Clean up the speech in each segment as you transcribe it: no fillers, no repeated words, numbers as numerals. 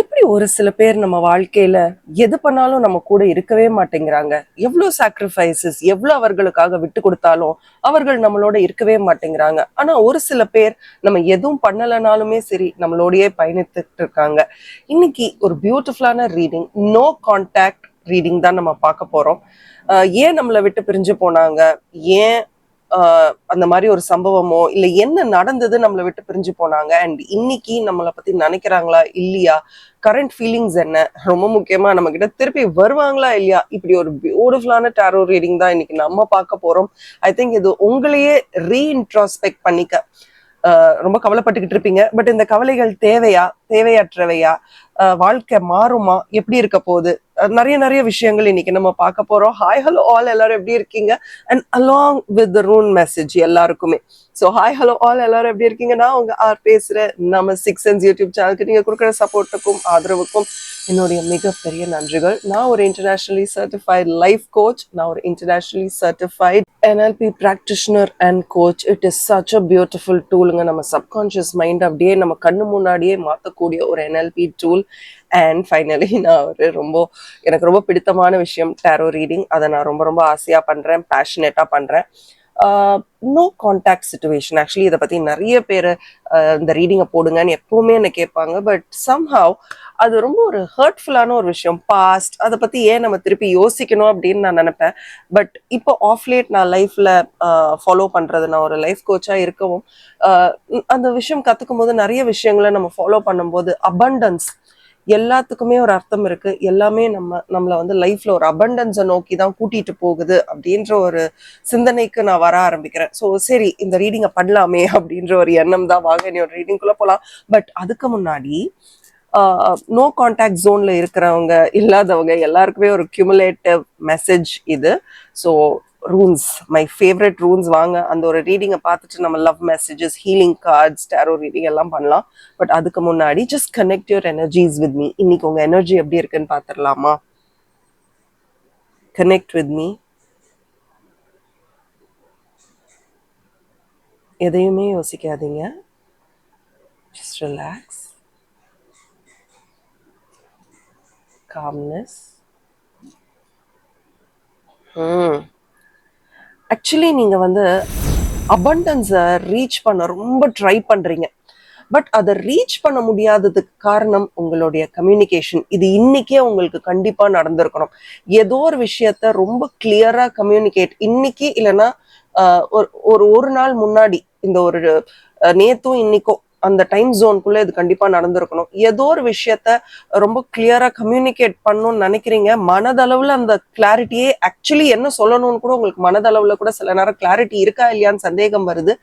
எப்படி ஒரு சில பேர் நம்ம வாழ்க்கையில எது பண்ணாலும் நம்ம கூட இருக்கவே மாட்டேங்கிறாங்க. எவ்வளவு சாக்ரிஃபைசஸ், எவ்வளவு அவர்களுக்காக விட்டு கொடுத்தாலும் அவர்கள் நம்மளோட இருக்கவே மாட்டேங்கிறாங்க. ஆனா ஒரு சில பேர் நம்ம எதுவும் பண்ணலனாலுமே சரி நம்மளோடயே பயணித்துட்டு இருக்காங்க. இன்னைக்கு ஒரு பியூட்டிஃபுல்லான ரீடிங், நோ கான்டாக்ட் ரீடிங் தான் நம்ம பார்க்க போறோம். ஏன் நம்மளை விட்டு பிரிஞ்சு போனாங்க, ஏன் அந்த மாதிரி ஒரு சம்பவமோ இல்ல என்ன நடந்தது நம்மளை விட்டு பிரிஞ்சு போனாங்க, அண்ட் இன்னைக்கு நம்மளை பத்தி நினைக்கிறாங்களா இல்லையா, கரண்ட் ஃபீலிங்ஸ் என்ன, ரொம்ப முக்கியமா நம்ம கிட்ட திருப்பி வருவாங்களா இல்லையா, இப்படி ஒரு பியூட்டிஃபுல்லான டாரோ ரீடிங் தான் இன்னைக்கு நம்ம பார்க்க போறோம். ஐ திங்க் இது உங்களையே ரீஇன்ட்ராஸ்பெக்ட் பண்ணிக்க ரொம்ப கவலைப்பட்டுக்கிட்டு இருப்பீங்க. பட் இந்த கவலைகள் தேவையா, தேவையற்றவையா, வாழ்க்கை மாறுமா, எப்படி இருக்க போகுது, நிறைய நிறைய விஷயங்கள் இன்னைக்கு நம்ம பார்க்க போறோம். ஹாய் ஹலோ ஆல், எல்லாரும் எப்படி இருக்கீங்க? அண்ட் அலாங் வித் த ரூன் மெசேஜ் எல்லாருக்குமே. ஸோ ஹாய் ஹலோ ஆல், எல்லாரும் எப்படி இருக்கீங்க? நான் உங்க பேசுறேன். நம்ம சிக்ஸ் சென்ஸ் யூடியூப் சேனலுக்கு நீங்க கொடுக்குற சப்போர்ட்டுக்கும் ஆதரவுக்கும் என்னுடைய மிகப்பெரிய நன்றிகள். நான் ஒரு இன்டர்நேஷனலி சர்டிஃபைட் லைஃப் கோச், நான் ஒரு internationally certified NLP practitioner and coach. It is such a beautiful toolங்க. நம்ம சப்கான்ஷியஸ் மைண்ட் அப்படியே நம்ம கண்ணு முன்னாடியே மாற்றக்கூடிய ஒரு NLP டூல். அண்ட் ஃபைனலி நான் எனக்கு ரொம்ப பிடித்தமான விஷயம் டேரோ ரீடிங். அதை நான் ரொம்ப ரொம்ப ஆசையாக பண்ணுறேன், பேஷனேட்டாக பண்ணுறேன். நோ கான்டாக்ட் சுச்சுவேஷன், ஆக்சுவலி இதை பற்றி நிறைய பேர் இந்த ரீடிங்கை போடுங்கன்னு எப்பவுமே என்ன கேட்பாங்க. பட் சம்ஹவ் அது ரொம்ப ஒரு ஹர்ட்ஃபுல்லான ஒரு விஷயம். பாஸ்ட் அதை பற்றி ஏன் நம்ம திருப்பி யோசிக்கணும் அப்படின்னு நான் நினைப்பேன். பட் இப்போ ஆஃப்லேட் நான் லைஃப்பில் ஃபாலோ பண்ணுறது, நான் ஒரு லைஃப் கோச்சாக இருக்கவும் அந்த விஷயம் கற்றுக்கும் போது நிறைய விஷயங்களை நம்ம ஃபாலோ பண்ணும்போது அபண்டன்ஸ் எல்லாத்துக்குமே ஒரு அர்த்தம் இருக்கு. எல்லாமே நம்மளை வந்து லைஃப்ல ஒரு அபண்டன்ஸை நோக்கி தான் கூட்டிட்டு போகுது அப்படின்ற ஒரு சிந்தனைக்கு நான் வர ஆரம்பிக்கிறேன். ஸோ சரி, இந்த ரீடிங்கை பண்ணலாமே அப்படின்ற ஒரு எண்ணம் தான். வாங்க நீ ஒரு ரீடிங்குள்ள போகலாம். பட் அதுக்கு முன்னாடி நோ கான்டாக்ட் ஜோன்ல இருக்கிறவங்க இல்லாதவங்க எல்லாருக்குமே ஒரு கியூமுலேட்டிவ் மெசேஜ் இது. So runes, my favourite runes. வாங்க அந்த ஒரு ரீடிங்கை பார்த்துட்டு நம்ம love messages, healing cards, tarot reading எல்லாம் பண்ணலாம். பட் அதுக்கு முன்னாடி just connect your energies with me. இன்னைக்கு உங்க எனர்ஜி எப்படி இருக்குன்னு பார்த்துடலாமா? Connect with me. எதையுமே யோசிக்காதீங்க, ஜஸ்ட் ரிலாக்ஸ், காம்னஸ். ஆக்சுவலி நீங்க வந்து அபண்டன்ஸை ரீச் பண்ண ரொம்ப ட்ரை பண்றீங்க. பட் அதை ரீச் பண்ண முடியாததுக்கு காரணம் உங்களுடைய கம்யூனிகேஷன். இது இன்னைக்கே உங்களுக்கு கண்டிப்பா நடந்திருக்கணும். ஏதோ ஒரு விஷயத்த ரொம்ப கிளியரா கம்யூனிகேட், இன்னைக்கு இல்லைன்னா ஒரு நாள் முன்னாடி, இந்த ஒரு நேத்தும் இன்னைக்கும் அந்த டைம் ஜோனுக்குள்ள இது கண்டிப்பா நடந்திருக்கணும். ஏதோ ஒரு விஷயத்த ரொம்ப கிளியரா கம்யூனிகேட் பண்ணணும்னு நினைக்கிறீங்க. மனதளவுல அந்த கிளாரிட்டியே, ஆக்சுவலி என்ன சொல்லணும்னு கூட உங்களுக்கு மனதளவுல கூட சில நேரம் கிளாரிட்டி இருக்கா இல்லையான்னு சந்தேகம் வருது.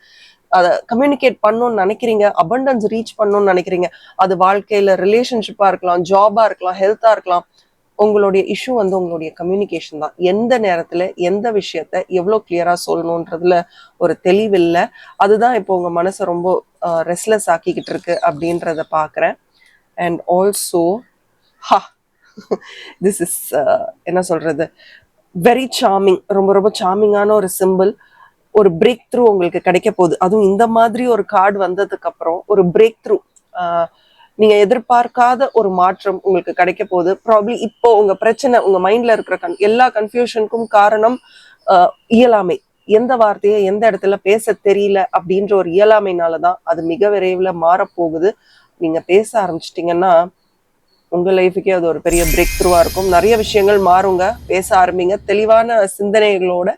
அதை கம்யூனிகேட் பண்ணணும்னு நினைக்கிறீங்க, அபண்டன்ஸ் ரீச் பண்ணணும்னு நினைக்கிறீங்க. அது வாழ்க்கையில ரிலேஷன்ஷிப்பா இருக்கலாம், ஜாபா இருக்கலாம், ஹெல்த்தா இருக்கலாம். உங்களுடைய இஷ்யூ வந்து உங்களுடைய கம்யூனிகேஷன் தான். எந்த நேரத்துல எந்த விஷயத்த எவ்வளவு கிளியரா சொல்லணும்ன்றதுல ஒரு தெளிவில்லை. அதுதான் இப்போ உங்க மனசை ரொம்ப ரெஸ்ட்லெஸ் ஆக்கிக்கிட்டு இருக்கு அப்படின்றத பாக்குறேன். அண்ட் ஆல்சோ திஸ் இஸ் என்ன சொல்றது, வெரி சார்மிங், ரொம்ப ரொம்ப சார்மிங்கான ஒரு சிம்பிள். ஒரு பிரேக் த்ரூ உங்களுக்கு கிடைக்க போகுது. அதுவும் இந்த மாதிரி ஒரு கார்டு வந்ததுக்கு அப்புறம் ஒரு பிரேக் த்ரூ, நீங்க எதிர்பார்க்காத ஒரு மாற்றம் உங்களுக்கு கிடைக்க போகுது. ப்ராப்ளி இப்போ உங்க பிரச்சனை, உங்க மைண்ட்ல இருக்கிற எல்லா கன்ஃபியூஷனுக்கும் காரணம் இயலாமை. எந்த வார்த்தையை எந்த இடத்துல பேச தெரியல அப்படின்ற ஒரு இயலாமைனாலதான். அது மிக விரைவில் மாறப்போகுது. நீங்க பேச ஆரம்பிச்சிட்டீங்கன்னா உங்க லைஃபுக்கே அது ஒரு பெரிய பிரேக் த்ரூவா இருக்கும். நிறைய விஷயங்கள் மாறுங்க. பேச ஆரம்பிங்க, தெளிவான சிந்தனைகளோட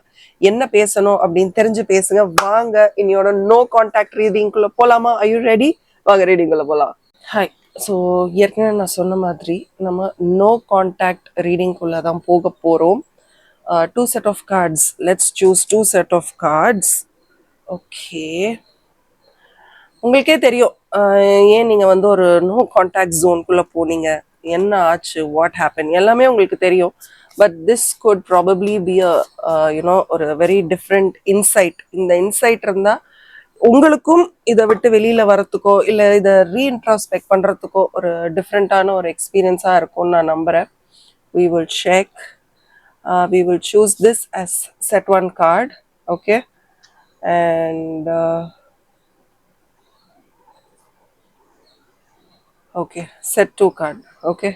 என்ன பேசணும் அப்படின்னு தெரிஞ்சு பேசுங்க. வாங்க இன்னையோட நோ கான்டாக்ட் ரீடிங்குள்ள போலாமா? I you ready? வாங்க ரீடிங்குள்ள போலாம். ஹாய். ஸோ ஏற்கனவே நான் சொன்ன மாதிரி நம்ம நோ கான்டாக்ட் ரீடிங்குள்ள தான் போக போறோம். 2 set of cards. Let's choose 2 set of cards. Okay, உங்களுக்கே தெரியும் ஏன் நீங்க வந்து ஒரு நோ கான்டாக்ட் ஜோனுக்குள்ள போனீங்க, என்ன ஆச்சு, வாட் ஹேப்பன், எல்லாமே உங்களுக்கு தெரியும். But this good probably be you know ஒரு வெரி டிஃப்ரெண்ட் இன்சைட். இந்த இன்சைட் இருந்தா உங்களுக்கும் இதை விட்டு வெளியில வரத்துக்கோ இல்லை இதை ரீஇன்ட்ராஸ்பெக்ட் பண்றதுக்கோ ஒரு டிஃப்ரெண்டான ஒரு எக்ஸ்பீரியன்ஸா இருக்கும்னு நான் நம்புறேன். We will check. We will choose this as set 1 card. Okay, and okay, set 2 card. Okay,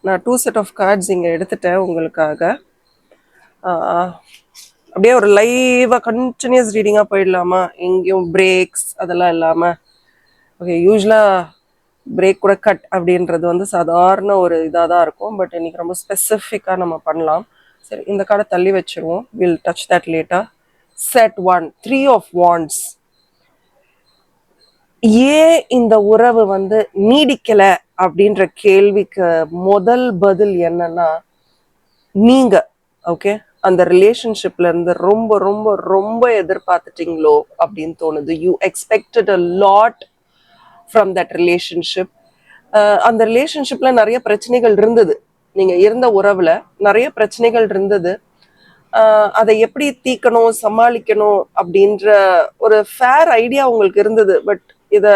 நான் 2 செட் ஆஃப் கார்ட்ஸ் இங்கே எடுத்துட்டேன் உங்களுக்காக. அப்படியே ஒரு லைவாக கண்டினியூஸ் ரீடிங்காக போயிடலாமா? எங்கேயும் பிரேக்ஸ் அதெல்லாம் இல்லாமல். ஓகே, யூஸ்வலாக பிரேக் கூட கட் அப்படின்றது வந்து சாதாரண ஒரு இதாக தான் இருக்கும். பட் இன்னைக்கு ரொம்ப ஸ்பெசிஃபிக்காக நம்ம பண்ணலாம். சரி, இந்த கார்டை தள்ளி வச்சிருவோம். வில் டச் தட் லேட்டா. Set 1, 3 of wands. ஏன் இந்த உறவு வந்து நீடிக்கல அப்படின்ற கேள்விக்கு முதல் பதில் என்னன்னா, நீங்க ஓகே அந்த ரிலேஷன்ஷிப்ல இருந்து ரொம்ப ரொம்ப ரொம்ப எதிர்பார்த்துட்டீங்களோ அப்படின்னு தோணுது. You expected a lot from that relationship. அந்த ரிலேஷன்ஷிப்ல நிறைய பிரச்சனைகள் இருந்தது. நீங்க இருந்த உறவுல நிறைய பிரச்சனைகள் இருந்தது. அதை எப்படி தீக்கணும் சமாளிக்கணும் அப்படின்ற ஒரு ஃபேர் ஐடியா உங்களுக்கு இருந்தது. பட் இத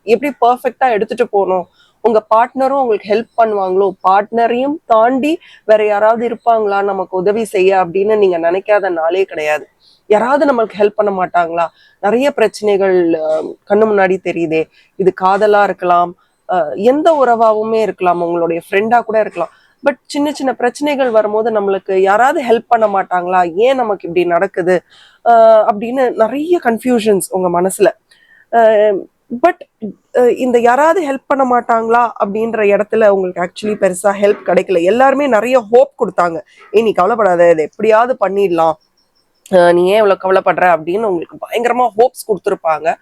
எப்படி பர்ஃபெக்டா எடுத்துட்டு போகணும், உங்க பார்ட்னரும் உங்களுக்கு ஹெல்ப் பண்ணுவாங்களோ, பார்ட்னரையும் தாண்டி வேற யாராவது இருப்பாங்களா நமக்கு உதவி செய்ய அப்படின்னு நீங்க நினைக்காத நாளே கிடையாது. யாராவது நம்மளுக்கு ஹெல்ப் பண்ண மாட்டாங்களா? நிறைய பிரச்சனைகள் கண்ணு முன்னாடி தெரியுதே. இது காதலா இருக்கலாம், எந்த உறவாவுமே இருக்கலாம், உங்களுடைய ஃப்ரெண்டா கூட இருக்கலாம். பட் சின்ன சின்ன பிரச்சனைகள் வரும்போது நம்மளுக்கு யாராவது ஹெல்ப் பண்ண மாட்டாங்களா, ஏன் நமக்கு இப்படி நடக்குது அப்படின்னு நிறைய கன்ஃபியூஷன்ஸ் உங்க மனசுல. பட் இந்த யாராவது ஹெல்ப் பண்ண மாட்டாங்களா அப்படின்ற இடத்துல உங்களுக்கு ஆக்சுவலி பெருசா ஹெல்ப் கிடைக்கல. எல்லாருமே நிறைய ஹோப் கொடுத்தாங்க. நீ கவலைப்படாத, இதை எப்படியாவது பண்ணிடலாம், நீ ஏன் இவ்வளவு கவலைப்படுற அப்படின்னு உங்களுக்கு பயங்கரமா ஹோப்ஸ் கொடுத்துருப்பாங்க.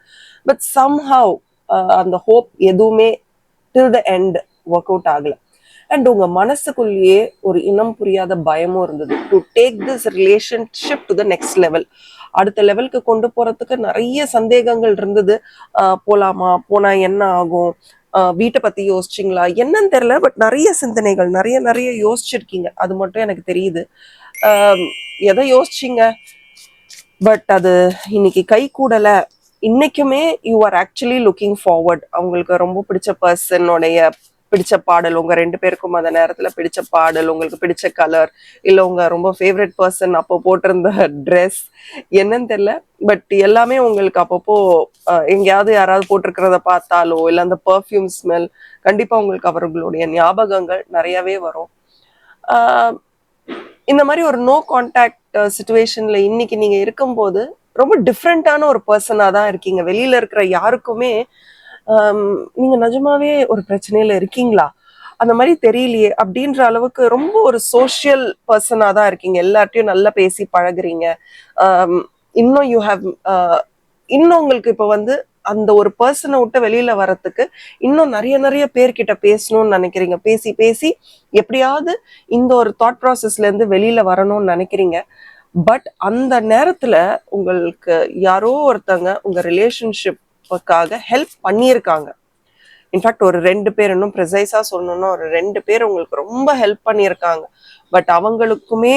பட் சம்ஹவ் அந்த ஹோப் எதுவுமே டில் த எண்ட் ஒர்க் அவுட் ஆகல. அண்ட் உங்க மனசுக்குள்ளேயே ஒரு இனம் புரியாத பயமும் இருந்தது. To take this relationship to the next level, அடுத்த லெவலுக்கு கொண்டு போறதுக்கு நிறைய சந்தேகங்கள் இருந்தது. போலாமா, போனா என்ன ஆகும், வீட்டை பத்தி யோசிச்சிங்களா என்னன்னு தெரியல. பட் நிறைய சிந்தனைகள் நிறைய நிறைய யோசிச்சிருக்கீங்க, அது மட்டும் எனக்கு தெரியுது. எதை யோசிச்சிங்க, பட் அது இன்னைக்கு கை கூடல. இன்னைக்குமே you are actually looking forward. அவங்களுக்கு ரொம்ப பிடிச்ச பர்சனோடைய பிடிச்ச பாடல், உங்க 2 பேருக்கும் அந்த நேரத்துல பிடிச்ச பாடல், உங்களுக்கு பிடிச்ச கலர், இல்ல உங்க ரொம்ப ஃபேவரட் பர்சன் அப்போ போட்டிருந்த ட்ரெஸ் என்னன்னு தெரியல. பட் எல்லாமே உங்களுக்கு அப்பப்போ எங்கேயாவது யாராவது போட்டிருக்கிறத பார்த்தாலோ இல்ல அந்த பர்ஃப்யூம் ஸ்மெல், கண்டிப்பா உங்களுக்கு அவர்களுடைய ஞாபகங்கள் நிறையவே வரும். இந்த மாதிரி ஒரு நோ கான்டாக்ட் சிச்சுவேஷன்ல இன்னைக்கு நீங்க இருக்கும்போது ரொம்ப டிஃப்ரெண்டான ஒரு பர்சனா தான் இருக்கீங்க. வெளியில இருக்கிற யாருக்குமே நீங்க நிஜமாவே ஒரு பிரச்சனையில இருக்கீங்களா அந்த மாதிரி தெரியலையே அப்படின்ற அளவுக்கு ரொம்ப ஒரு சோஷியல் பர்சனா தான் இருக்கீங்க. எல்லார்ட்டையும் நல்லா பேசி பழகுறீங்க. இன்னும் யூ ஹாவ் இன்னும் உங்களுக்கு இப்ப வந்து அந்த ஒரு பர்சனை விட்டு வெளியில வர்றதுக்கு இன்னும் நிறைய நிறைய பேர்கிட்ட பேசணும்னு நினைக்கிறீங்க. பேசி பேசி எப்படியாவது இந்த ஒரு தாட் ப்ராசஸ்ல இருந்து வெளியில வரணும்னு நினைக்கிறீங்க. பட் அந்த நேரத்துல உங்களுக்கு யாரோ ஒருத்தங்க உங்க ரிலேஷன்ஷிப்புக்காக ஹெல்ப் பண்ணியிருக்காங்க. இன்ஃபேக்ட் ஒரு 2 பேர், இன்னும் ப்ரிசைஸா சொல்லணும்னா ஒரு 2 பேர் உங்களுக்கு ரொம்ப ஹெல்ப் பண்ணியிருக்காங்க. பட் அவங்களுக்குமே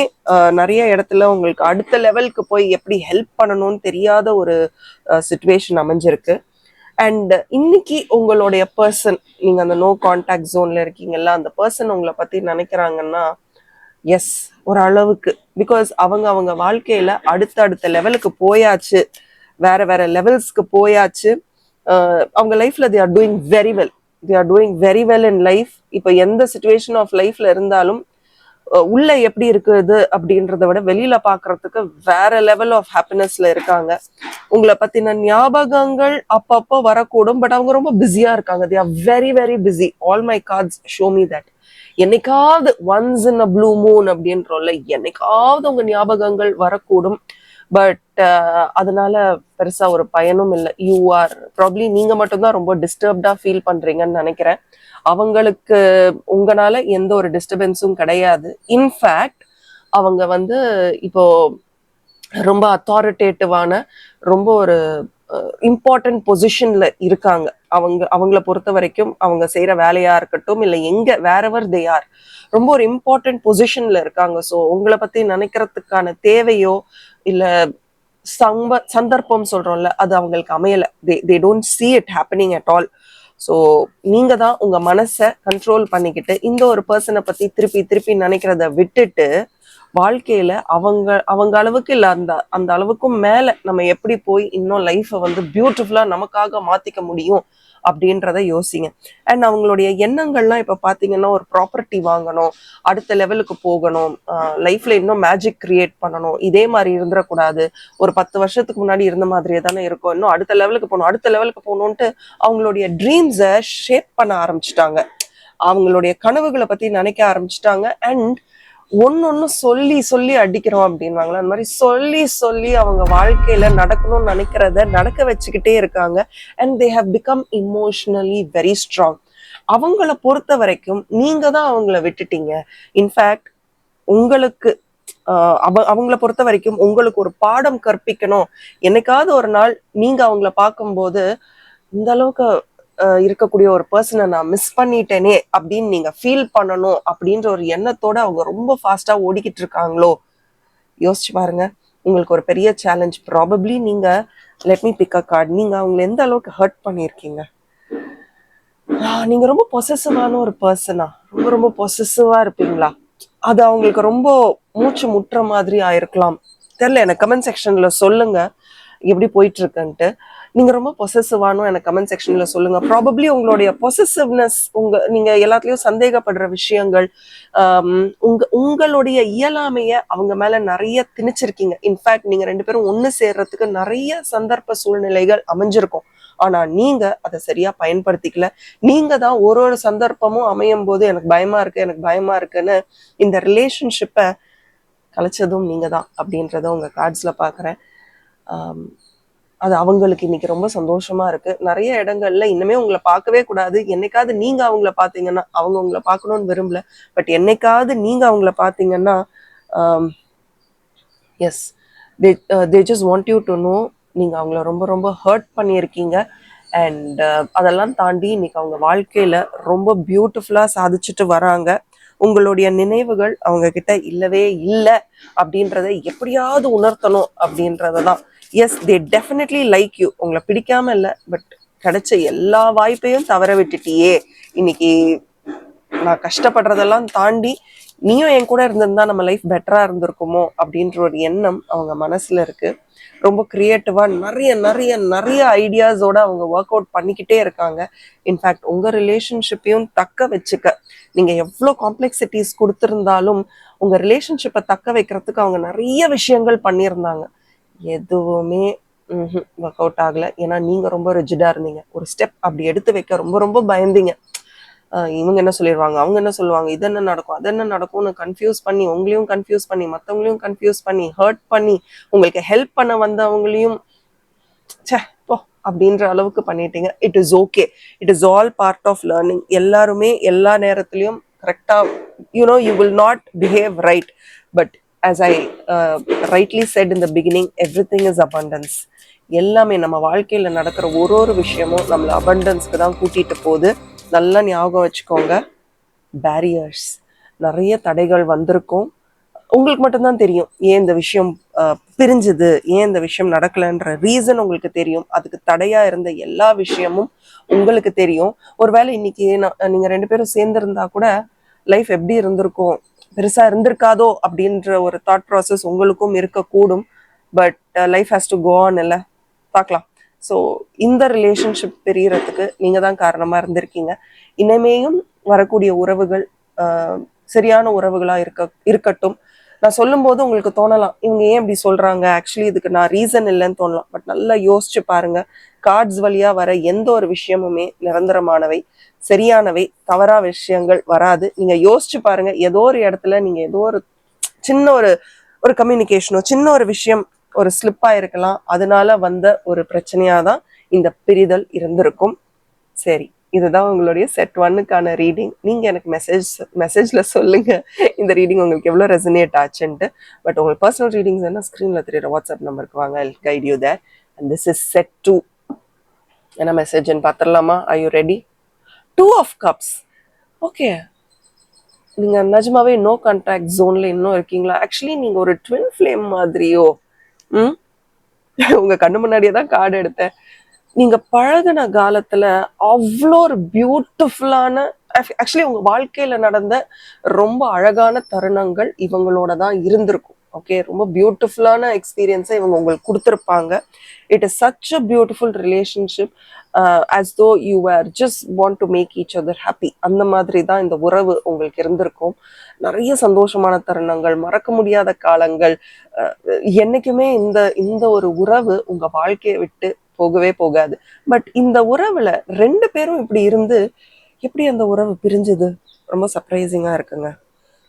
நிறைய இடத்துல உங்களுக்கு அடுத்த லெவலுக்கு போய் எப்படி ஹெல்ப் பண்ணணும்னு தெரியாத ஒரு சிச்சுவேஷன் அமைஞ்சிருக்கு. அண்ட் இன்னைக்கு உங்களுடைய பர்சன், நீங்க அந்த நோ கான்டாக்ட் ஜோன்ல இருக்கீங்கல்ல, அந்த பர்சன் உங்களை பத்தி நினைக்கிறாங்கன்னா எஸ் ஒரு அளவுக்கு. பிகாஸ் அவங்க வாழ்க்கையில அடுத்த லெவலுக்கு போயாச்சு, வேற வேற லெவல்ஸ்க்கு போயாச்சு. அவங்க லைஃப்ல they are doing very well, they are doing very well in life. இப்போ எந்த சிச்சுவேஷன் ஆஃப் லைஃப்ல இருந்தாலும் உள்ள எப்படி இருக்குது அப்படின்றத விட வெளியில பாக்குறதுக்கு வேற லெவல் ஆஃப் ஹாப்பினஸ்ல இருக்காங்க. உங்களை பத்தின ஞாபகங்கள் அப்பப்போ வரக்கூடும், பட் அவங்க ரொம்ப பிஸியா இருக்காங்க. They are very very busy. All my cards show me that. என்னைக்காவது once in a blue moon அப்படின்றோம்ல, என்னைக்காவது உங்க ஞாபகங்கள் வரக்கூடும். பட் அதனால பெருசா ஒரு பயனும் இல்லை. யூ ஆர் ப்ராப்ளி நீங்க மட்டும்தான் ரொம்ப டிஸ்டர்ப்டா ஃபீல் பண்றீங்கன்னு நினைக்கிறேன். அவங்களுக்கு உங்களால எந்த ஒரு டிஸ்டர்பன்ஸும் கிடையாது. இன்ஃபேக்ட் அவங்க வந்து இப்போ ரொம்ப அத்தாரிட்டேட்டிவான ரொம்ப ஒரு இம்பார்ட்டன்ட் பொசிஷன்ல இருக்காங்க. அவங்கள பொறுத்த வரைக்கும் அவங்க செய்யற வேலையா இருக்கட்டும் இல்ல எங்க வேறவர் தே ஆர் ரொம்ப ஒரு இம்பார்ட்டன்ட் பொசிஷன்ல இருக்காங்க. ஸோ உங்களை பத்தி நினைக்கிறதுக்கான தேவையோ இல்ல சந்தர்ப்பம் சொல்றோம்ல, அது அவங்களுக்கு அமையல. They don't see it happening at all. So நீங்க தான் உங்க மனசை கண்ட்ரோல் பண்ணிக்கிட்டு இந்த ஒரு பர்சனை பத்தி திருப்பி திருப்பி நினைக்கிறத விட்டுட்டு வாழ்க்கையில அவங்க அளவுக்கு இல்ல அந்த அளவுக்கும் மேல நம்ம எப்படி போய் இன்னும் லைஃபை வந்து பியூட்டிஃபுல்லா நமக்காக மாத்திக்க முடியும் அப்படின்றத யோசிங்க. அண்ட் அவங்களுடைய எண்ணங்கள்லாம் இப்போ பார்த்தீங்கன்னா ஒரு ப்ராப்பர்ட்டி வாங்கணும், அடுத்த லெவலுக்கு போகணும், லைஃப்ல இன்னும் மேஜிக் கிரியேட் பண்ணணும், இதே மாதிரி இருந்துடக்கூடாது, ஒரு 10 வருஷத்துக்கு முன்னாடி இருந்த மாதிரியே தானே இருக்கும், இன்னும் அடுத்த லெவலுக்கு போகணும் அடுத்த லெவலுக்கு போகணுன்ட்டு அவங்களுடைய ட்ரீம்ஸை ஷேப் பண்ண ஆரம்பிச்சிட்டாங்க. அவங்களுடைய கனவுகளை பத்தி நினைக்க ஆரம்பிச்சிட்டாங்க. அண்ட் ஒன்னொன்னு சொல்லி சொல்லி அடிக்கிறோம் அப்படின்வாங்களா, அந்த மாதிரி சொல்லி சொல்லி அவங்க வாழ்க்கையில நடக்கணும்னு நினைக்கிறத நடக்க வச்சுக்கிட்டே இருக்காங்க. And they have become emotionally very strong. அவங்கள பொறுத்த வரைக்கும் நீங்க தான் அவங்கள விட்டுட்டீங்க. இன்ஃபேக்ட் உங்களுக்கு அவங்கள பொறுத்த வரைக்கும் உங்களுக்கு ஒரு பாடம் கற்பிக்கணும், என்னைக்காவது ஒரு நாள் நீங்க அவங்கள பார்க்கும்போது இந்த அளவுக்கு இருக்கக்கூடிய ஒரு பர்சனை நான் மிஸ் பண்ணிட்டேனே அப்படின்னு நீங்க ஃபீல் பண்ணணும் அப்படின்ற ஒரு எண்ணத்தோட அவங்க ரொம்ப ஃபாஸ்டா ஓடிக்கிட்டு இருக்காங்களோ, யோசிச்சு பாருங்க. உங்களுக்கு ஒரு பெரிய சேலஞ்ச். ப்ராபப்ளி நீங்க லெட் மீ பிக் அ கார்டு, நீங்க அவங்களை எந்த அளவுக்கு ஹர்ட் பண்ணியிருக்கீங்க. நீங்க ரொம்ப பொசசிவான ஒரு பர்சனா, ரொம்ப ரொம்ப பொசசிவா இருப்பீங்களா, அது அவங்களுக்கு ரொம்ப மூச்சு முட்டுற மாதிரி ஆயிருக்கலாம், தெரியல. எனக்கு கமெண்ட் செக்ஷன்ல சொல்லுங்க எப்படி போயிட்டு இருக்குன்ட்டு. நீங்க ரொம்ப பொசசிவானோ எனக்கு கமெண்ட் செக்ஷன்ல சொல்லுங்க. ப்ராபப்ளி உங்களுடைய பொசசிவ்னஸ், நீங்க எல்லாத்துலயும் சந்தேகப்படுற விஷயங்கள், உங்களுடைய இயலாமைய அவங்க மேல நிறைய திணிச்சிருக்கீங்க. இன்ஃபேக்ட் நீங்க 2 பேரும் ஒண்ணு சேர்றதுக்கு நிறைய சந்தர்ப்ப சூழ்நிலைகள் அமைஞ்சிருக்கும். ஆனா நீங்க அதை சரியா பயன்படுத்திக்கல. நீங்க தான் ஒரு சந்தர்ப்பமும் அமையும் போது எனக்கு பயமா இருக்குன்னு இந்த ரிலேஷன்ஷிப்பை கலைச்சதும் நீங்க தான் அப்படின்றத உங்க கார்ட்ஸ்ல பாக்குறேன். அது அவங்களுக்கு இன்னைக்கு ரொம்ப சந்தோஷமா இருக்கு. நிறைய இடங்கள்ல இன்னுமே உங்களை பார்க்கவே கூடாது, என்னைக்காவது நீங்க அவங்கள பாத்தீங்கன்னா, அவங்க உங்களை பார்க்கணும்னு விரும்பல, பட் என்னைக்காவது நீங்க அவங்கள பாத்தீங்கன்னா S, they just want you to know நீங்க அவங்கள ரொம்ப ரொம்ப ஹர்ட் பண்ணியிருக்கீங்க. அண்ட் அதெல்லாம் தாண்டி இன்னைக்கு அவங்க வாழ்க்கையில ரொம்ப பியூட்டிஃபுல்லா சாதிச்சுட்டு வராங்க. உங்களுடைய நினைவுகள் அவங்க கிட்ட இல்லவே இல்லை அப்படின்றத எப்படியாவது உணர்த்தணும் அப்படின்றதான். Yes, they definitely like you, உங்களை பிடிக்காம இல்லை, பட் கிடைச்ச எல்லா வாய்ப்பையும் தவற விட்டுட்டியே, இன்னைக்கு நான் கஷ்டப்படுறதெல்லாம் தாண்டி நீயும் என் கூட இருந்திருந்தா நம்ம லைஃப் பெட்டரா இருந்திருக்குமோ அப்படின்ற ஒரு எண்ணம் அவங்க மனசுல இருக்கு. ரொம்ப கிரியேட்டிவா நிறைய நிறைய நிறைய ஐடியாஸோட அவங்க ஒர்க் அவுட் பண்ணிக்கிட்டே இருக்காங்க. இன்ஃபேக்ட் உங்க ரிலேஷன்ஷிப்பையும் தக்க வச்சுக்க, நீங்க எவ்வளோ காம்ப்ளெக்சிட்டிஸ் கொடுத்துருந்தாலும் உங்க ரிலேஷன்ஷிப்பை தக்க வைக்கிறதுக்கு அவங்க நிறைய விஷயங்கள் பண்ணியிருந்தாங்க. எதுவுமே ஒர்க் அவுட் ஆகல. ஏன்னா நீங்க ரொம்ப ரிஜிடா இருந்தீங்க. ஒரு ஸ்டெப் அப்படி எடுத்து வைக்க ரொம்ப ரொம்ப பயந்தீங்க. இவங்க என்ன சொல்லிடுவாங்க, அவங்க என்ன சொல்லுவாங்க, இது என்ன நடக்கும், அது என்ன நடக்கும்னு கன்ஃபியூஸ் பண்ணி, உங்களையும் கன்ஃபியூஸ் பண்ணி, மற்றவங்களையும் கன்ஃபியூஸ் பண்ணி, ஹர்ட் பண்ணி, உங்களுக்கு ஹெல்ப் பண்ண வந்தவங்களையும் போ அப்படின்ற அளவுக்கு பண்ணிட்டீங்க. It is okay, it is all part of learning. எல்லாருமே எல்லா நேரத்திலையும் கரெக்டா, you will not behave right, but as I rightly said in the beginning, everything is abundance. எல்லாமே நம்ம வாழ்க்கையில நடக்கிற ஒரு விஷயமும் நம்மள அபண்டன்ஸ்க்கு தான் கூட்டிட்டு போகுது. நல்லா ஞாபகம் வச்சுக்கோங்க. பேரியர்ஸ், நிறைய தடைகள் வந்திருக்கும். உங்களுக்கு மட்டும்தான் தெரியும் ஏன் இந்த விஷயம் பிரிஞ்சுது, ஏன் இந்த விஷயம் நடக்கலன்ற ரீசன் உங்களுக்கு தெரியும். அதுக்கு தடையா இருந்த எல்லா விஷயமும் உங்களுக்கு தெரியும். ஒருவேளை இன்னைக்கு நீங்க 2 பேரும் சேர்ந்திருந்தா கூட லைஃப் எப்படி இருந்திருக்கும், பெருசா இருந்திருக்காதோ அப்படின்ற ஒரு தாட் ப்ராசஸ் உங்களுக்கும் இருக்கக்கூடும். But life has to go on, இல்லை பார்க்கலாம். ஸோ இந்த ரிலேஷன்ஷிப் பெரியறதுக்கு நீங்க தான் காரணமா இருந்திருக்கீங்க. இனிமேயும் வரக்கூடிய உறவுகள் சரியான உறவுகளா இருக்கட்டும். நான் சொல்லும் போது உங்களுக்கு தோணலாம், இவங்க ஏன் இப்படி சொல்றாங்க, ஆக்சுவலி இதுக்கு நான் ரீசன் இல்லைன்னு தோணலாம். பட் நல்லா யோசிச்சு பாருங்க. கார்ட்ஸ் வழியா வர எந்த ஒரு விஷயமுமே நிரந்தரமானவை, சரியானவை, தவறா விஷயங்கள் வராது. நீங்க யோசிச்சு பாருங்க. ஏதோ ஒரு இடத்துல நீங்க ஏதோ ஒரு சின்ன ஒரு கம்யூனிகேஷனோ, சின்ன ஒரு விஷயம், ஒரு ஸ்லிப்பா இருக்கலாம், அதனால வந்த ஒரு பிரச்சனையாதான் இந்த பிரிதல் இருந்திருக்கும். சரி, இதுதான் உங்களுடைய செட் 1க்கான ரீடிங். நீங்க எனக்கு மெசேஜ்ல சொல்லுங்க இந்த ரீடிங் உங்களுக்கு எவ்வளவு ரெசனேட் ஆச்சுன்ட்டு. பட் உங்களுக்கு பர்சனல் ரீடிங்ஸ் என்ன ஸ்கிரீன்ல தெரியுற வாட்ஸ்அப் நம்பருக்கு வாங்க, I'll guide you there. And this is set 2. என்ன மெசேஜ்ன்னு பார்த்துடலாமா? Are you ready? 2 of Cups. Okay, நீங்க நிஜமாவே நோ கான்டாக்ட் ஜோன்ல இன்னும் இருக்கீங்களா? ஆக்சுவலி நீங்க ஒரு ட்வின் ஃப்ளேம் மாதிரியோ. உங்க கண்ணு முன்னாடியே தான் கார்டு எடுத்தேன். நீங்க பழகின காலத்துல அவ்வளோ ஒரு பியூட்டிஃபுல்லான, ஆக்சுவலி உங்க வாழ்க்கையில நடந்த ரொம்ப அழகான தருணங்கள் இவங்களோட தான் இருந்திருக்கும். ஓகே, ரொம்ப பியூட்டிஃபுல்லான எக்ஸ்பீரியன்ஸை இவங்க உங்களுக்கு கொடுத்துருப்பாங்க. It is such a beautiful relationship, as though you are just want to make each other happy. அந்த மாதிரி தான் இந்த உறவு உங்களுக்கு இருந்திருக்கும். நிறைய சந்தோஷமான தருணங்கள், மறக்க முடியாத காலங்கள். என்னைக்குமே இந்த இந்த ஒரு உறவு உங்க வாழ்க்கையை விட்டு போகவே போகாது. பட் இந்த உறவுல 2 பேரும் இப்படி இருந்து எப்படி அந்த உறவு பிரிஞ்சுது? ரொம்ப சர்ப்ரைசிங்கா இருக்குங்க.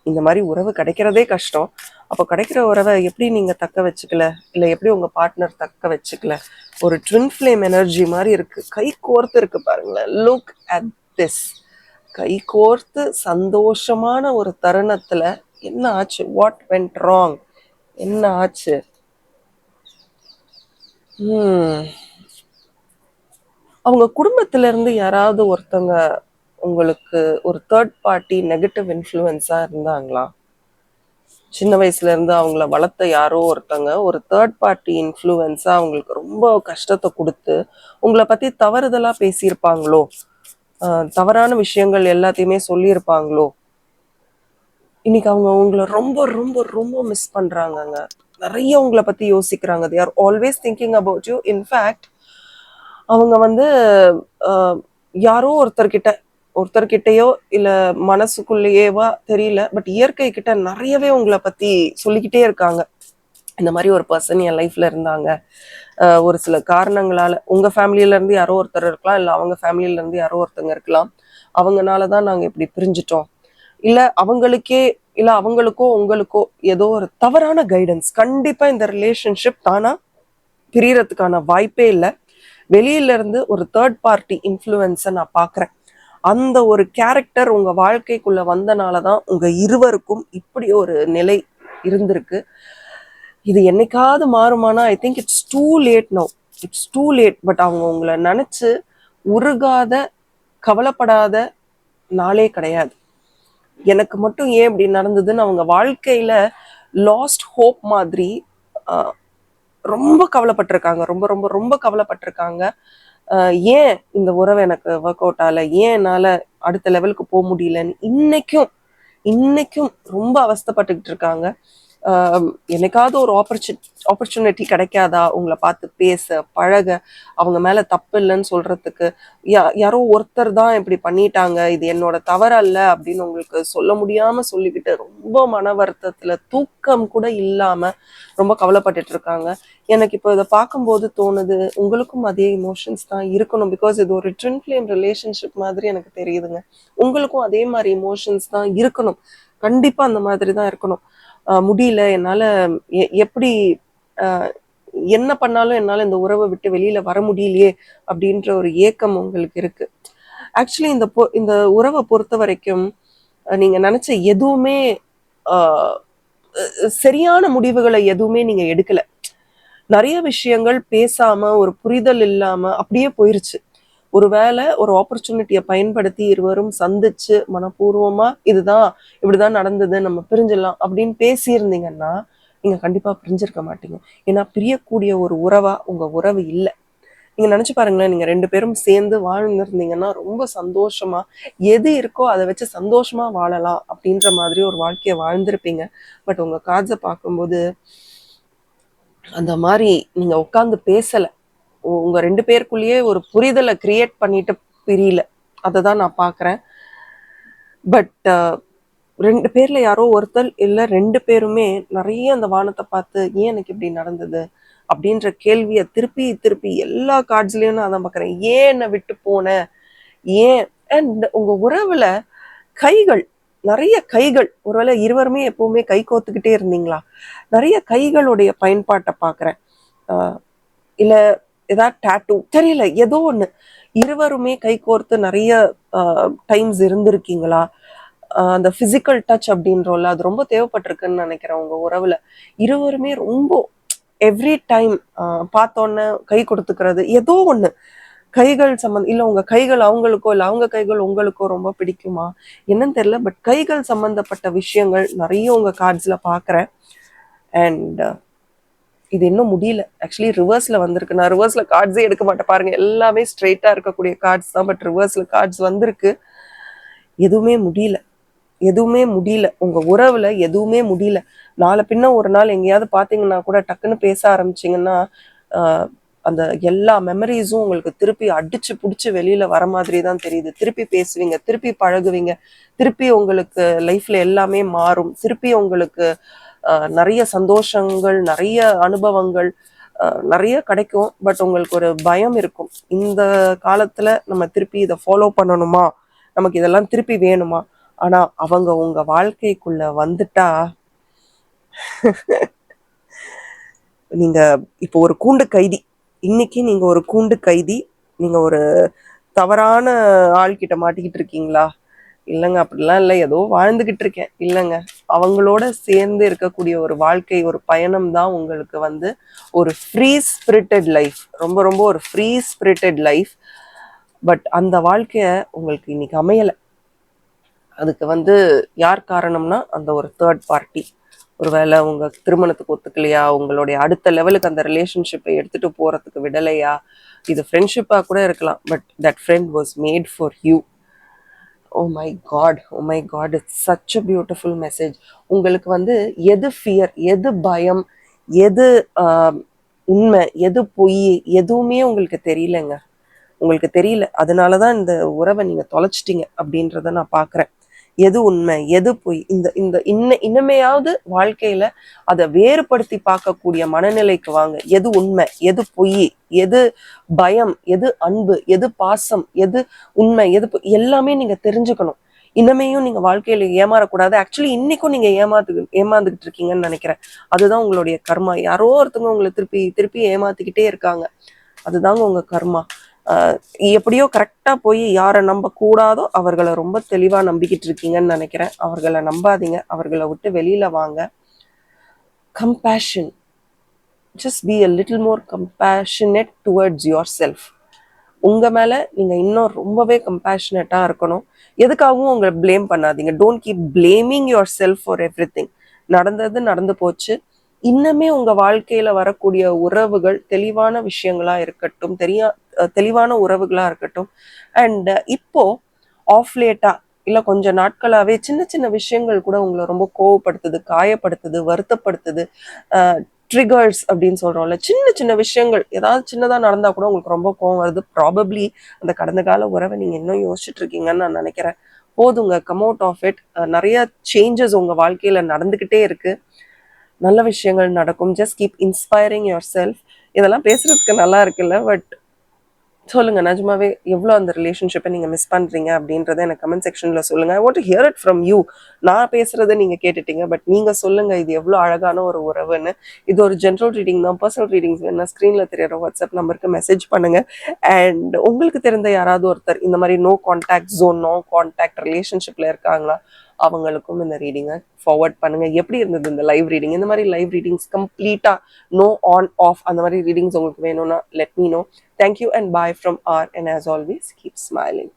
இந்த மாதிரி உறவு கிடைக்கிறதே கஷ்டம். அப்போ கிடைக்கிற உறவை எப்படி நீங்க தக்க வச்சுக்கல, இல்லை எப்படி உங்க பார்ட்னர் தக்க வச்சுக்கல? ஒரு ட்வின் ஃப்ளேம் எனர்ஜி மாதிரி இருக்கு, கை கோர்த்து இருக்கு பாருங்களேன். Look at this. கை கோர்த்து சந்தோஷமான ஒரு தருணத்துல என்ன ஆச்சு? What went wrong? என்ன ஆச்சு? அவங்க குடும்பத்துல இருந்து யாராவது ஒருத்தவங்க உங்களுக்கு ஒரு தேர்ட் பார்ட்டி நெகட்டிவ் இன்ஃப்ளூயன்ஸா இருந்தாங்களா? சின்ன வயசுல இருந்து அவங்கள வளர்த்த யாரோ ஒருத்தங்க ஒரு தேர்ட் பார்ட்டி இன்ஃப்ளூயன்ஸா அவங்களுக்கு ரொம்ப கஷ்டத்தை கொடுத்து உங்களை பத்தி தவறுதலா பேசியிருப்பாங்களோ? தவறான விஷயங்கள் எல்லாத்தையுமே சொல்லியிருப்பாங்களோ? இன்னைக்கு அவங்க உங்களை ரொம்ப ரொம்ப ரொம்ப மிஸ் பண்றாங்கங்க. நிறைய உங்களை பத்தி யோசிக்கிறாங்க. they are always thinking about you. In fact அவங்க வந்து யாரோ ஒருத்தர்கிட்டயோ இல்ல மனசுக்குள்ளேயேவா தெரியல, பட் இயற்கை கிட்ட நிறையவே உங்களை பத்தி சொல்லிக்கிட்டே இருக்காங்க. இந்த மாதிரி ஒரு பர்சன் என் லைஃப்ல இருந்தாங்க, ஒரு சில காரணங்களால. உங்க ஃபேமிலியில இருந்து யாரோ ஒருத்தர் இருக்கலாம், இல்ல அவங்க ஃபேமிலியில இருந்து யாரோ ஒருத்தங்க இருக்கலாம். அவங்கனாலதான் நாங்க இப்படி பிரிஞ்சிட்டோம். இல்ல அவங்களுக்கோ உங்களுக்கோ ஏதோ ஒரு தவறான கைடன்ஸ். கண்டிப்பா இந்த ரிலேஷன்ஷிப் தானா பிரியறதுக்கான வாய்ப்பே இல்லை. வெளியில இருந்து ஒரு தேர்ட் பார்ட்டி இன்ஃப்ளூயன்ஸை நான் பாக்குறேன். அந்த ஒரு கேரக்டர் உங்க வாழ்க்கைக்குள்ள வந்தனாலதான் உங்க இருவருக்கும் இப்படி ஒரு நிலை இருந்திருக்கு. இது என்னைக்காவது மாறுமானா? I think it's too late now. It's too late. But அவங்க உங்களை நினைச்சு உருகாத, கவலைப்படாத நாளே கிடையாது. எனக்கு மட்டும் ஏன் இப்படி நடந்ததுன்னு அவங்க வாழ்க்கையில லாஸ்ட் ஹோப் மாதிரி ரொம்ப கவலைப்பட்டிருக்காங்க. ரொம்ப ரொம்ப ரொம்ப கவலைப்பட்டிருக்காங்க. ஏன் இந்த உறவு எனக்கு ஒர்க் அவுட் ஆகல, ஏன் என்னால அடுத்த லெவலுக்கு போக முடியலன்னு இன்னைக்கும் ரொம்ப அவஸ்தைப்பட்டுக்கிட்டு இருக்காங்க. என்னைக்காவது ஒரு ஆப்பர்ச்சுனிட்டி கிடைக்காதா உங்களை பார்த்து பேச பழக, அவங்க மேல தப்பு இல்லைன்னு சொல்றதுக்கு? யாரோ ஒருத்தர் தான் இப்படி பண்ணிட்டாங்க, இது என்னோட தவறல்ல அப்படின்னு உங்களுக்கு சொல்ல முடியாம சொல்லிக்கிட்டு ரொம்ப மன வருத்தத்துல தூக்கம் கூட இல்லாம ரொம்ப கவலைப்பட்டுட்டு இருக்காங்க. எனக்கு இப்போ இதை பார்க்கும்போது தோணுது, உங்களுக்கும் அதே இமோஷன்ஸ் தான் இருக்கணும். பிகாஸ் இது ஒரு ட்வின் ஃப்ளேம் ரிலேஷன்ஷிப் மாதிரி எனக்கு தெரியுதுங்க. உங்களுக்கும் அதே மாதிரி இமோஷன்ஸ் தான் இருக்கணும். கண்டிப்பா அந்த மாதிரி தான் இருக்கணும். முடியல என்னால, எப்படி என்ன பண்ணாலும் என்னால இந்த உறவை விட்டு வெளியில வர முடியலையே அப்படின்ற ஒரு ஏக்கம் உங்களுக்கு இருக்கு. ஆக்சுவலி இந்த உறவை பொறுத்த வரைக்கும் நீங்க நினைச்ச எதுவுமே சரியான முடிவுகளை எதுவுமே நீங்க எடுக்கல. நிறைய விஷயங்கள் பேசாம, ஒரு புரிதல் இல்லாம அப்படியே போயிருச்சு. ஒருவேளை ஒரு ஆப்பர்ச்சுனிட்டியை பயன்படுத்தி இருவரும் சந்திச்சு மனப்பூர்வமா இப்படிதான் நடந்தது, நம்ம பிரிஞ்சிடலாம் அப்படின்னு பேசியிருந்தீங்கன்னா நீங்க கண்டிப்பா பிரிஞ்சிருக்க மாட்டீங்க. ஏன்னா பிரியக்கூடிய ஒரு உறவா உங்க உறவு இல்லை. நீங்க நினைச்சு பாருங்களேன், நீங்க 2 பேரும் சேர்ந்து வாழ்ந்துருந்தீங்கன்னா ரொம்ப சந்தோஷமா எது இருக்கோ அதை வச்சு சந்தோஷமா வாழலாம் அப்படின்ற மாதிரி ஒரு வாழ்க்கையை வாழ்ந்திருப்பீங்க. பட் உங்க காட்ஸை பார்க்கும்போது அந்த மாதிரி நீங்க உட்கார்ந்து பேசல. உங்க 2 பேருக்குள்ளேயே ஒரு புரிதலை கிரியேட் பண்ணிட்டு பிரியல. அதை தான் நான் பாக்குறேன். பட் 2 பேர்ல யாரோ ஒருத்தர் இல்ல 2 பேருமே நிறைய அந்த வானத்தை பார்த்து ஏன் எனக்கு இப்படி நடந்தது அப்படின்ற கேள்வியை திருப்பி திருப்பி எல்லா கார்ட்ஸ்லயும் நான் அதான் பாக்குறேன். ஏன் என்னை விட்டு போன, ஏன்? அண்ட் உங்க உறவுல நிறைய கைகள், ஒருவேளை இருவருமே எப்பவுமே கை கோத்துக்கிட்டே இருந்தீங்களா? நிறைய கைகளுடைய பயன்பாட்டை பாக்குறேன். இல்ல ஏதாவது டாட்டூ, தெரியல, ஏதோ ஒண்ணு. இருவருமே கை கோர்த்து நிறைய டைம்ஸ் இருந்திருக்கீங்களா? அந்த பிசிக்கல் டச் அப்படின்றோம்ல, அது ரொம்ப தேவைப்பட்டிருக்குன்னு நினைக்கிறேன் உங்க உறவுல. இருவருமே ரொம்ப எவ்ரி டைம் பார்த்தோன்னே கை கொடுத்துக்கிறது, ஏதோ ஒண்ணு. கைகள் சம்பந்தம் இல்ல, உங்க கைகள் அவங்களுக்கோ இல்ல அவங்க கைகள் உங்களுக்கோ ரொம்ப பிடிக்குமா என்னன்னு தெரியல. பட் கைகள் சம்பந்தப்பட்ட விஷயங்கள் நிறைய உங்க கார்ட்ஸ்ல பாக்குறேன். அண்ட் இது இன்னும் முடியல. ஆக்சுவலி ரிவர்ஸ்ல வந்திருக்கு. நான் ரிவர்ஸ்ல கார்ட்ஸே எடுக்க மாட்டேன் பாருங்க, எல்லாமே ஸ்ட்ரெயிட்டா இருக்கக்கூடிய கார்ட்ஸ் தான். பட் ரிவர்ஸ்ல கார்ட்ஸ் வந்திருக்கு. எதுவுமே முடியல. எதுவுமே முடியல, உங்க உறவுல எதுவுமே முடியல. நாளை பின்ன ஒரு நாள் எங்கேயாவது பாத்தீங்கன்னா கூட டக்குன்னு பேச ஆரம்பிச்சிங்கன்னா அந்த எல்லா மெமரிஸும் உங்களுக்கு திருப்பி அடிச்சு பிடிச்சி வெளியில வர மாதிரி தான் தெரியுது. திருப்பி பேசுவீங்க, திருப்பி பழகுவீங்க, திருப்பி உங்களுக்கு லைஃப்ல எல்லாமே மாறும், திருப்பி உங்களுக்கு நிறைய சந்தோஷங்கள், நிறைய அனுபவங்கள் நிறைய கிடைக்கும். பட் உங்களுக்கு ஒரு பயம் இருக்கும், இந்த காலத்துல நம்ம திருப்பி இதை ஃபாலோ பண்ணணுமா, நமக்கு இதெல்லாம் திருப்பி வேணுமா. ஆனா அவங்க உங்க வாழ்க்கைக்குள்ள வந்துட்டா நீங்க இப்போ ஒரு கூண்டு கைதி, இன்னைக்கு நீங்க ஒரு கூண்டு கைதி, நீங்க ஒரு தவறான ஆள்கிட்ட மாட்டிக்கிட்டு இருக்கீங்களா? இல்லைங்க, அப்படிலாம் இல்லை, ஏதோ வாழ்ந்துகிட்டு இருக்கேன். இல்லைங்க, அவங்களோட சேர்ந்து இருக்கக்கூடிய ஒரு வாழ்க்கை, ஒரு பயணம் தான் உங்களுக்கு வந்து ஒரு ஃப்ரீ ஸ்பிரிட்டட் லைஃப், ரொம்ப ரொம்ப ஒரு ஃப்ரீ ஸ்பிரிட்டட் லைஃப். பட் அந்த வாழ்க்கைய உங்களுக்கு இன்னைக்கு அமையலை. அதுக்கு வந்து யார் காரணம்னா அந்த ஒரு தேர்ட் பார்ட்டி. ஒருவேளை உங்க திருமணத்துக்கு ஒத்துக்கலையா, உங்களுடைய அடுத்த லெவலுக்கு அந்த ரிலேஷன்ஷிப்பை எடுத்துட்டு போறதுக்கு விடலையா, இது ஃப்ரெண்ட்ஷிப்பா கூட இருக்கலாம். But that friend was made for you. Oh my God, oh my God, it's such a beautiful message. உங்களுக்கு வந்து எது ஃபியர், எது பயம், எது உண்மை, எது பொய், எதுவுமே உங்களுக்கு தெரியலங்க. உங்களுக்கு தெரியல, அதனாலதான் இந்த உறவை நீங்க தொலைச்சிட்டீங்க அப்படின்றத நான் பாக்குறேன். எது உண்மை, எது பொய், இந்த இந்த இன்னமையாவது வாழ்க்கையில அதை வேறுபடுத்தி பார்க்கக்கூடிய மனநிலைக்கு வாங்க. எது உண்மை, எது பொய், எது பயம், எது அன்பு, எது பாசம், எது உண்மை, எது எல்லாமே நீங்க தெரிஞ்சுக்கணும். இனிமையும் நீங்க வாழ்க்கையில ஏமாறக்கூடாது. ஆக்சுவலி இன்னைக்கும் நீங்க ஏமாந்துகிட்டு இருக்கீங்கன்னு நினைக்கிறேன். அதுதான் உங்களுடைய கர்மா. யாரோ ஒருத்தவங்க உங்களை திருப்பி திருப்பி ஏமாத்திக்கிட்டே இருக்காங்க, அதுதாங்க உங்க கர்மா. எப்படியோ கரெக்டா போய் யாரை நம்ப கூடாதோ அவர்களை ரொம்ப தெளிவா நம்பிக்கிட்டு இருக்கீங்கன்னு நினைக்கிறேன். அவர்களை நம்பாதீங்க, அவர்களை விட்டு வெளியில வாங்க. Compassion, just be a little more compassionate towards yourself. உங்க மேல நீங்க இன்னும் ரொம்பவே கம்பேஷனேட்டா இருக்கணும். எதுக்காகவும் உங்களை பிளேம் பண்ணாதீங்க. Don't keep blaming your self for everything. நடந்தது நடந்து போச்சு. இன்னமே உங்க வாழ்க்கையில வரக்கூடிய உறவுகள் தெளிவான விஷயங்களா இருக்கட்டும், தெளிவான உறவுகளா இருக்கட்டும். அண்ட் இப்போ ஆஃப் லேட்டா இல்ல கொஞ்ச நாட்களாவே சின்ன சின்ன விஷயங்கள் கூட உங்களை ரொம்ப கோவப்படுத்துது, காயப்படுத்துது, வருத்தப்படுத்துது, ட்ரிகர்ஸ் அப்படின்னு சொல்றோம்ல, சின்ன சின்ன விஷயங்கள் ஏதாவது சின்னதா நடந்தா கூட உங்களுக்கு ரொம்ப கோவம் வருது. ப்ராபப்ளி அந்த கடந்த கால உறவை நீங்க இன்னும் யோசிச்சுட்டு இருக்கீங்கன்னு நான் நினைக்கிறேன். போதுங்க, கம் அவுட் ஆஃப் இட். நிறைய சேஞ்சஸ் உங்க வாழ்க்கையில நடந்துகிட்டே இருக்கு, நல்ல விஷயங்கள் நடக்கும். Just keep inspiring your self. இதெல்லாம் பேசுறதுக்கு நல்லா இருக்குல்ல, பட் சொல்லுங்க, நிஜமாவே எவ்வளோ அந்த ரிலேஷன்ஷிப்பை நீங்க மிஸ் பண்றீங்க அப்படின்றத எனக்கு கமெண்ட் செக்ஷன்ல சொல்லுங்க. I want to hear it from you. நான் பேசுறதை நீங்க கேட்டுட்டீங்க, பட் நீங்க சொல்லுங்க இது எவ்வளோ அழகான ஒரு உறவுன்னு. இது ஒரு ஜென்ரல் ரீடிங் தான். பர்சனல் ரீடிங்ஸ் வேணா ஸ்க்ரீன்ல தெரியற வாட்ஸ்அப் நம்பருக்கு மெசேஜ் பண்ணுங்க. அண்ட் உங்களுக்கு தெரிந்த யாராவது ஒருத்தர் இந்த மாதிரி no contact zone, no contact ரிலேஷன்ஷிப்ல இருக்காங்களா, அவங்களுக்கும் இந்த ரீடிங்கை ஃபார்வர்ட் பண்ணுங்க. எப்படி இருந்தது இந்த லைவ் ரீடிங்? இந்த மாதிரி லைவ் ரீடிங்ஸ் கம்ப்ளீட்டா நோ ஆன் ஆஃப் அந்த மாதிரி ரீடிங்ஸ் உங்களுக்கு வேணும்னா let me know. Thank you and bye from R, and as always keep smiling.